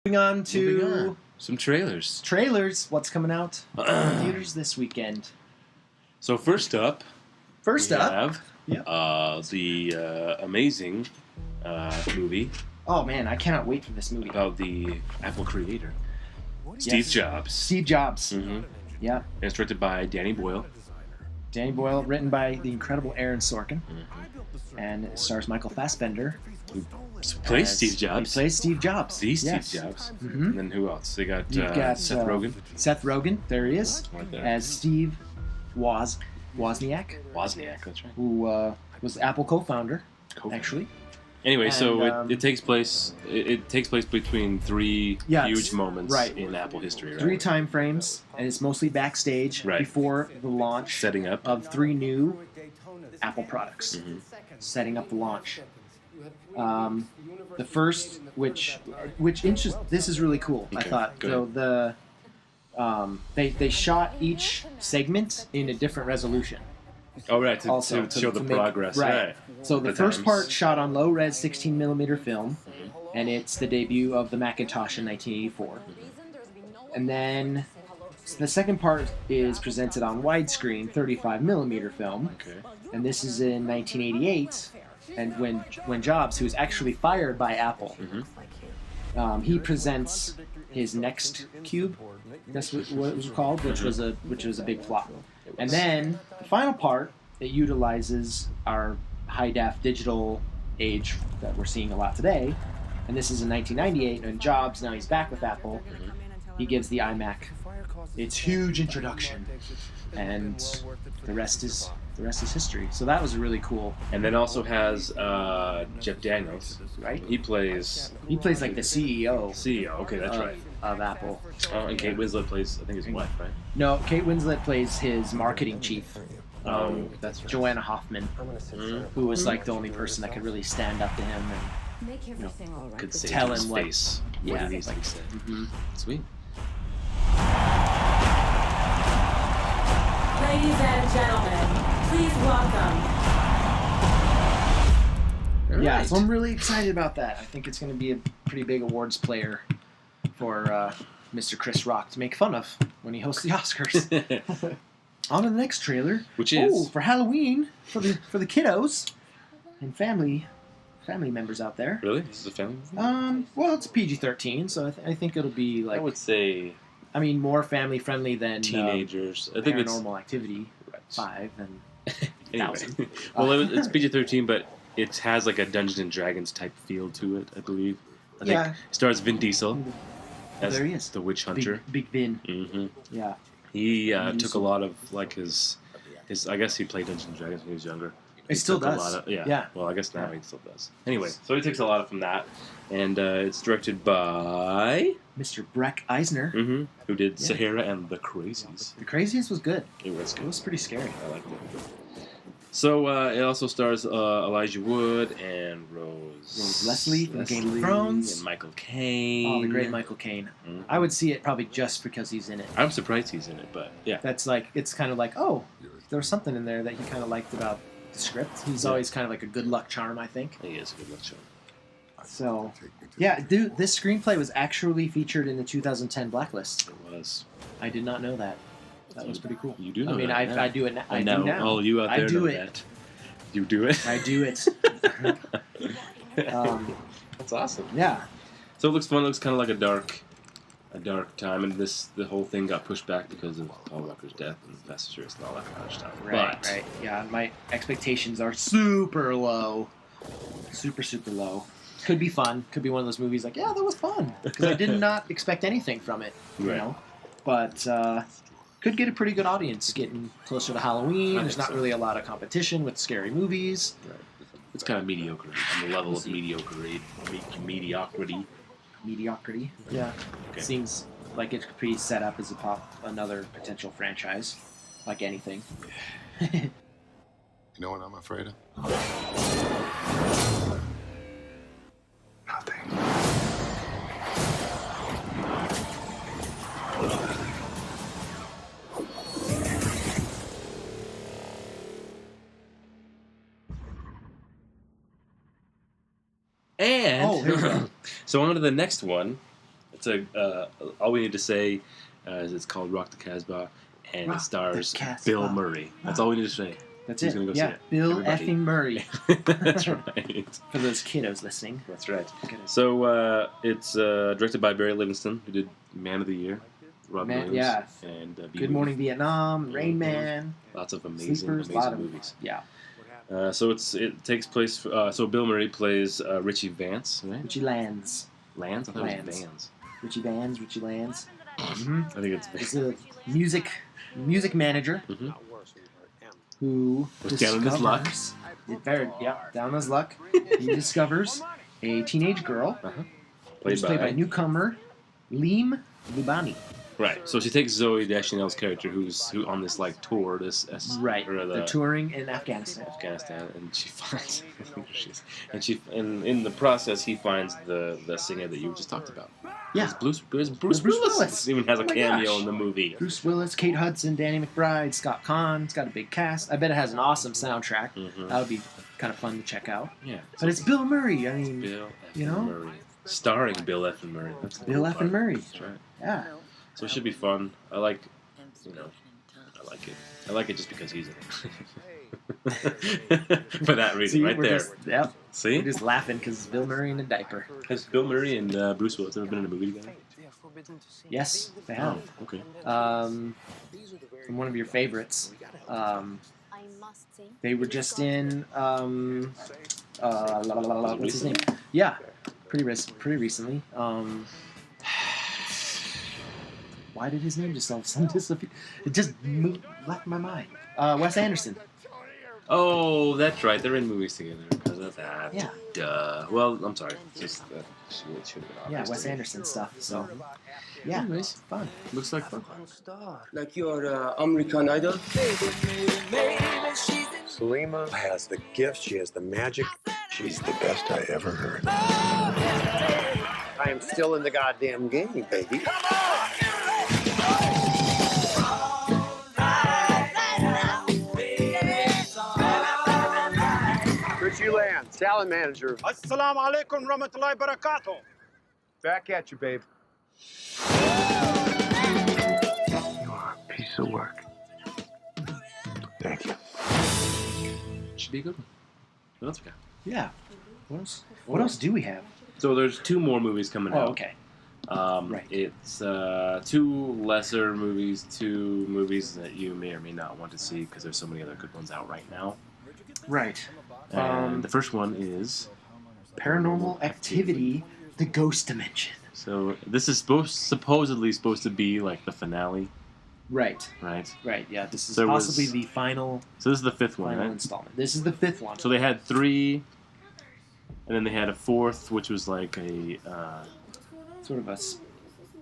Moving on to some trailers. Trailers. What's coming out in theaters this weekend? So first up, we have Yep. the amazing movie Oh man, I cannot wait for this movie. about the Apple creator, Steve Jobs. Steve Jobs. Mm-hmm. Yeah. And it's directed by Danny Boyle. Danny Boyle, written by the incredible Aaron Sorkin, and it stars Michael Fassbender. Who plays Steve Jobs. He plays Steve Jobs. The Yes. Steve Jobs. Mm-hmm. And then who else? They got, You've got Seth Rogen. Seth Rogen, there he is, Right there. as Steve Wozniak, Wozniak, that's right. who was Apple co-founder, actually. Anyway, so And, it takes place. It takes place between three huge moments in Apple history. Right? 3 time frames, and it's mostly backstage before the launch setting up of 3 new Apple products. Mm-hmm. Setting up the launch. The first, which this is really cool. Okay, I thought. go So they shot each segment in a different resolution. Oh, right, to show the make- progress. Right. So the first times. part shot on low-res 16mm film, and it's the debut of the Macintosh in 1984. And then the second part is presented on widescreen 35mm film, and this is in 1988. And when Jobs, who was actually fired by Apple, he presents his next cube. That's what it was called, which was a big flop. And then the final part, it utilizes our high-def digital age that we're seeing a lot today. And this is in 1998, and Jobs, now he's back with Apple. He gives the iMac its huge introduction, and the rest is history. So that was really cool. And then also has Jeff Daniels. Right. He plays like the CEO. CEO. Okay, that's right. Of Apple. Oh, and Kate Winslet plays, I think, his wife, right? No, Kate Winslet plays his marketing chief. That's right. Joanna Hoffman, who was like the only person that could really stand up to him and Could say tell to his him what- face what he needs to say. Sweet. Ladies and gentlemen, please welcome. Yeah, Right. so I'm really excited about that. I think it's going to be a pretty big awards player for Mr. Chris Rock to make fun of when he hosts the Oscars. On to the next trailer, Which is for Halloween for the kiddos and family members out there. really? This is a family movie? Well, it's PG-13, so I think it'll be like, I would say more family friendly than teenagers. I think it's Paranormal Activity 5 and anyway. 1000. Well, it's PG-13, but it has like a Dungeons and Dragons type feel to it, I believe. I think it stars Vin Diesel as there he is. the witch hunter. Big Vin. Mm-hmm. Yeah. He Vin took Diesel. a lot of like his. I guess he played Dungeons and Dragons when he was younger. He still took a does. lot of- Yeah. Well, I guess now he still does. Anyway, so he takes a lot from that, and it's directed by Mr. Breck Eisner. who did Yeah. Sahara and The Crazies. The Craziest was good. It was It good. was pretty scary. I liked it. So it also stars Elijah Wood and Rose Leslie from Game of Thrones. and Michael Caine. Oh, the great Michael Caine. Mhm. I would see it probably just because he's in it. I'm surprised he's in it, but yeah. That's like, it's kind of like, oh, there was something in there that he kind of liked about the script. He's always kind of like a good luck charm, I think. He is a good lecturer. So, yeah, dude, this screenplay was actually featured in the 2010 Blacklist. It was. I did not know that. That was pretty cool. You do know I mean, that, yeah. I do it now. I And do now now. all you out there I do know it. that. You do it? I do it. That's awesome. Yeah. So it looks fun. It looks kind of like a dark time, and the whole thing got pushed back because of Paul Walker's death and Fast and Furious and all that kind of stuff. Right. Yeah, my expectations are super low. Super low. Could be fun. Could be one of those movies like, yeah, that was fun. Because I did not expect anything from it, you Right. know? But could get a pretty good audience getting closer to Halloween. I There's think not so. really a lot of competition with scary movies. Right. It's kind of mediocre on the level of mediocrity. Mediocrity. Yeah. Okay. Seems like it could be set up as another potential franchise, like anything. You know what I'm afraid of? Nothing. And Oh, here we go. so on to the next one. all we need to say is it's called Rock the Casbah, and Rock it stars the Casbah. Bill Murray. That's all we need to say. That's Who's it. gonna go Yeah, see it? Bill Everybody. effing Murray. That's right. For those kiddos listening. That's right. Look at it. So it's directed by Barry Livingston, who did Man of the Year, Rob Man- Williams, yeah. and Good Morning Vietnam, Rain Man, Lots of amazing, Sleepers, amazing lot of movies. Yeah, So it takes place. So Bill Murray plays Richie Vance, right? Richie Lands. Lands? I thought it was Lands. Vans. Richie Lands. Mm-hmm. I think it's He's a music manager Mhm. who Was down on his luck. down on his luck. He discovers a teenage girl who's played by newcomer Leem Lubani. Right. So she takes Zoe Deschanel's character, who on this like tour, Right. or They're touring in Afghanistan. and she finds, in the process he finds the singer that you just talked about. Yeah. It's Bruce Bruce Willis. Willis. Even has a Oh my cameo gosh. in the movie. Bruce Willis, Kate Hudson, Danny McBride, Scott Conn. It's got a big cast. I bet it has an awesome soundtrack. Mhm. That would be kind of fun to check out. Yeah. But it's Bill Murray. I mean, Bill F. you know? Murray. Starring Bill F. Murray. That's the Bill cool F. part. Murray. That's right. Yeah. So it should be fun. I like it. I like it just because he's in it. For that reason, See, right we're there. Yep. See? We're just laughing because it's Bill Murray in a diaper. Has Bill Murray and Bruce Willis ever been in a movie together? Yes, they have. Oh, okay. From one of your favorites. They were just in. What's his name? Yeah, pretty recently. Why did his name just all of a sudden disappear? It just left my mind. Wes Anderson. Oh, that's right. They're in movies together because of that. Yeah. Duh. Well, I'm sorry. Just it should have been obvious. Yeah, Wes to me. Anderson stuff. So, yeah, Anyways. fun. Looks like fun. Like your American Idol? Salima has the gift. She has the magic. She's the best I ever heard. I am still in the goddamn game, baby. Richie Land, talent manager. Assalamu alaikum rahmatullahi barakatuh. Back at you, babe. You are a piece of work. Thank you. Should be a good one. What else we got? Yeah. What else do we have? So there's 2 more movies coming out. Oh, okay. Right. It's 2 lesser movies, 2 movies that you may or may not want to see because there's so many other good ones out right now. Right. And the first one is Paranormal Activity: The Ghost Dimension. so this is supposedly supposed to be like the finale, Right. right? Right. Yeah. This is There was- possibly the final So this is the 5th one, final right? installment. This is the 5th one. So they had 3, and then they had a 4th, which was like a Sort of a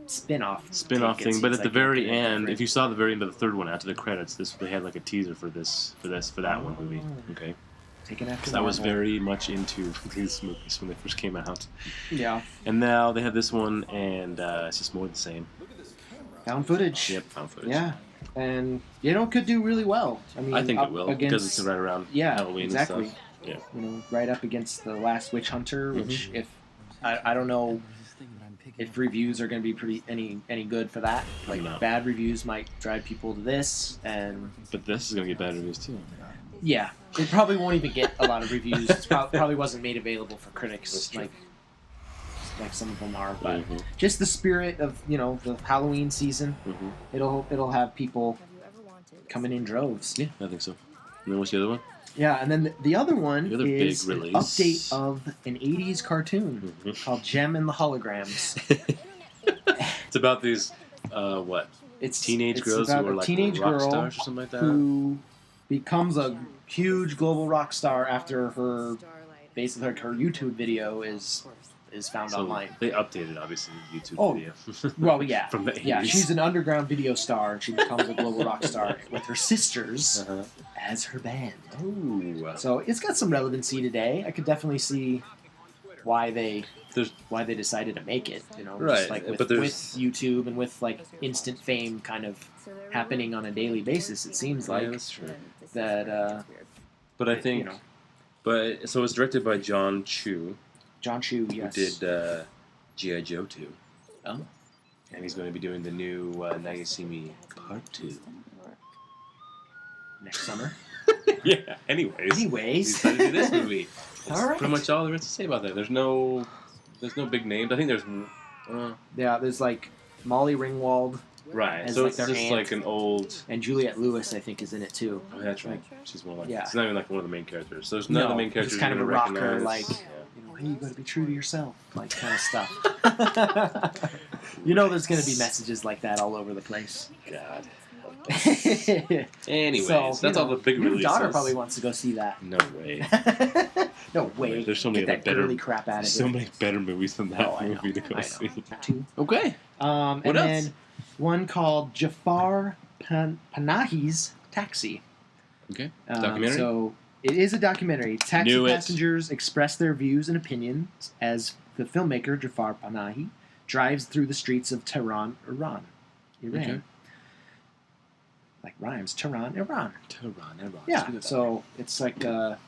spin-off. spin-off take, it thing. But seems at the like, very in a end, different- if you saw the very end of the 3rd one after the credits, they had like a teaser for that one movie. Okay, taken after so I was Marvel. very much into these movies when they first came out, Yeah. and now they have this one, and it's just more of the same. Found footage. Yep, found footage. Yeah. And it could do really well. I mean, I think up it will against, because it's right around yeah, Halloween exactly. and stuff. Yeah. You know, right up against The Last Witch Hunter, which Mm-hmm. if I don't know if reviews are going to be any good for that. Like No. bad reviews might drive people to this, and But this is gonna get bad reviews too. yeah, it probably won't even get a lot of reviews. It probably wasn't made available for critics That's true. like some of them are, but Mhm. just the spirit of the Halloween season. Mhm. It'll have people coming in droves. Yeah, I think so. And then what's the other one? Yeah, and then the other one The other big is an release. update of an 80s cartoon Mhm. called Gem and the Holograms. It's about these It's teenage it's girls about who are a like teenage rock girl stars or something like that. who becomes a huge global rock star after her basically her YouTube video is found So online. they updated obviously the YouTube Oh, video. Well, yeah, From the yeah. 80s. She's an underground video star, and she becomes a global rock star with her sisters Uh-huh. as her band. Ooh. So it's got some relevancy today. I could definitely see why they decided to make it. Right, just like with, but with there's- YouTube and with like instant fame kind of happening on a daily basis. It seems like yeah, that's true. that. But I think, but so it's directed by John Chu, John Chu, who yes, did G.I. Joe 2. Oh. And he's going to be doing the new Now You See Me Part 2. Next summer. Yeah, anyways. He decided to do this movie. That's All right. pretty much all there is to say about that. There's no big names. I think there's... Yeah, there's like Molly Ringwald right, as so like it's their just aunt. like an old... and Juliette Lewis, I think, is in it too. Oh, that's right. She's one of like... Yeah. She's not even like one of the main characters. So there's none of the main characters just kind of a you're rocker, gonna like, recognize. you know, hey, you gotta be true to yourself, like kind of stuff. You know there's gonna be messages like that all over the place. God. Anyways, Anyways, so, that's all the big your releases. daughter probably wants to go see that. No way. No way. There's so many Get other that better... girly crap out of There's it. so many better movies than that Oh, I know. movie to go I know. see. Two. Okay. And What else? then one called Jafar Panahi's Taxi. Okay. Documentary? So it is a documentary. Taxi Knew it. passengers express their views and opinions as the filmmaker Jafar Panahi drives through the streets of Tehran, Iran. Okay. Like rhymes. Tehran, Iran. Tehran. Yeah. So it's like a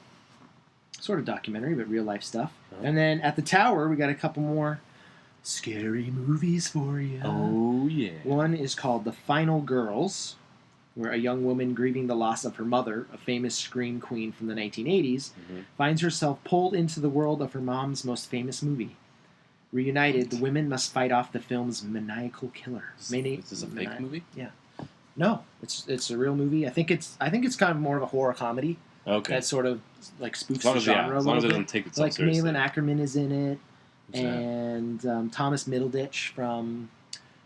sort of documentary, but real life stuff. And then at the Tower, we got a couple more scary movies for you. Oh, yeah. One is called The Final Girls, where a young woman grieving the loss of her mother, a famous scream queen from the 1980s, finds herself pulled into the world of her mom's most famous movie. Reunited, the women must fight off the film's maniacal killer. Is this a fake movie? Yeah. No, it's a real movie. I think it's kind of more of a horror comedy Okay. that sort of like spoofs As long the as, yeah, genre as a long as little it bit. doesn't take itself Like seriously. Malin Ackerman is in it, Who's that? and Thomas Middleditch from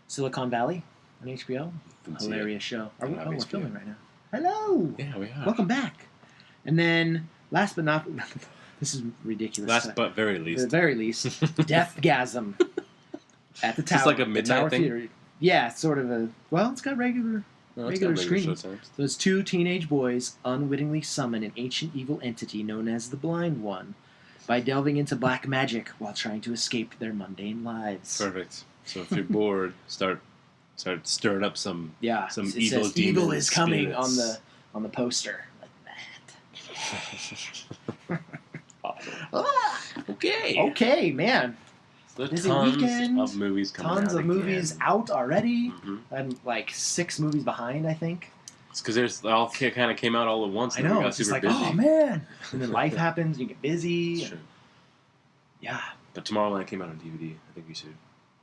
Silicon Valley on HBO. Didn't see it. Hilarious show. Don't have We're HBO. filming right now. Hello. Yeah, we are. Welcome back. And then, last but not, this is ridiculous. Last but very at the least. very least, Deathgasm at the Tower. Just like a the midnight Tower thing? Theater. Yeah, it's sort of a. Well, it's got regular. No, it's regular got screenings. showtimes. Those two teenage boys unwittingly summon an ancient evil entity known as the Blind One by delving into black magic while trying to escape their mundane lives. Perfect. So if you're bored, start stirring up some Yeah, some it evil says evil demon is coming spirits. on the poster like that. Okay. Okay, man. There's Busy tons weekend, of movies coming Tons out of movies again. out already. Mhm. I'm like 6 movies behind, I think. It's because there's all kind of came out all at once. I And then we know. got It's just super like, busy. oh man. And then life happens. You get busy. It's and- true. yeah. But Tomorrowland came out on DVD. I think we should.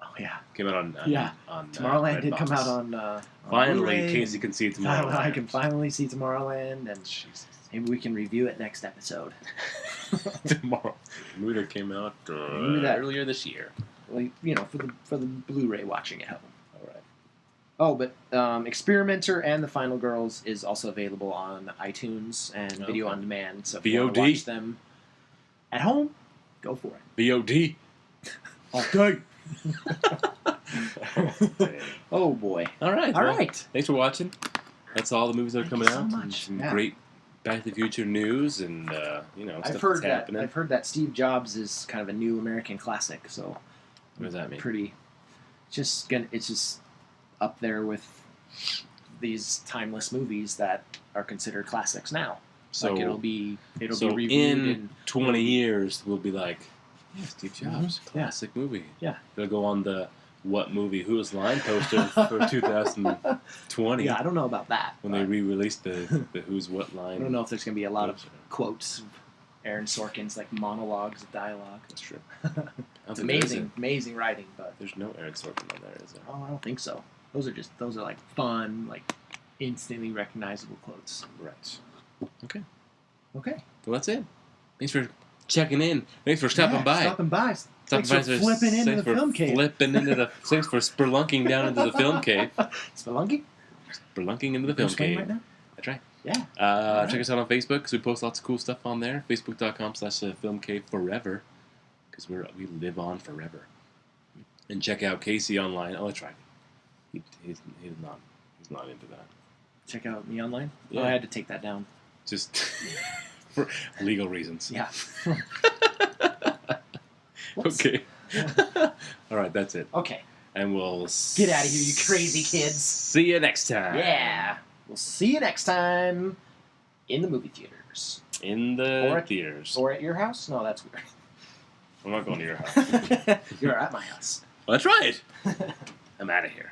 Oh yeah. Came out on Yeah. on Tomorrowland did Redbox. come out on Finally, Blu-ray. Casey can see Tomorrowland. Finally, I can finally see Tomorrowland, and Jesus. maybe we can review it next episode. Tomorrow. The movie that came out movie that- earlier this year. Like, you know, for the Blu-ray watching at home. All right. Oh, but Experimenter and The Final Girls is also available on iTunes and Video Okay. on Demand. So if you want to VOD. watch them at home, go for it. VOD. Okay. Oh boy. All right. All well, right. Thanks for watching. That's all the movies that are Thank coming you so out. much. And some Yeah. great Back to the Future news and I've stuff heard that's that. happening. I've heard that Steve Jobs is kind of a new American classic. So What does that mean? it's just up there with these timeless movies that are considered classics now. So like it'll be so reviewed in 20 years we'll be like, yeah, Steve Jobs, Yeah. classic movie. Yeah. It'll go on the What Movie Who's Line poster for 2020 Yeah, I don't know about that. when but they re-released the Who's What Line. I don't know if there's going to be a lot of poster. quotes of Aaron Sorkin's like monologues of dialogue. That's true. I don't It's think there's amazing, amazing writing, but There's no Eric Sorkin on there, is there? oh, I don't think so. Those are like fun, like instantly recognizable quotes. Right. Okay. Well, that's it. Thanks for checking in. Thanks for stopping Yeah, by. Stopping by. Stopping Thanks for flipping into thanks the for film cave. Flipping into the. Thanks for spelunking down into the film cave. Spelunky? Spelunking into the film Bruce Wayne cave. right now? That's right. Yeah. Check right. us out on Facebook because we post lots of cool stuff on there. Facebook.com/filmcaveforever because we live on forever. And check out Casey online. Oh, that's right. He's not into that. Check out me online. Yeah. Oh, I had to take that down. Just for legal reasons. Yeah. Whoops. Okay. All right, that's it. Okay. And we'll Get outta here, you crazy kids. See you next time. Yeah. We'll see you next time in the movie theaters. In the Or at- theaters. Or at your house? No, that's weird. I'm not going to your house. You're at my house. Well, that's right. I'm out of here.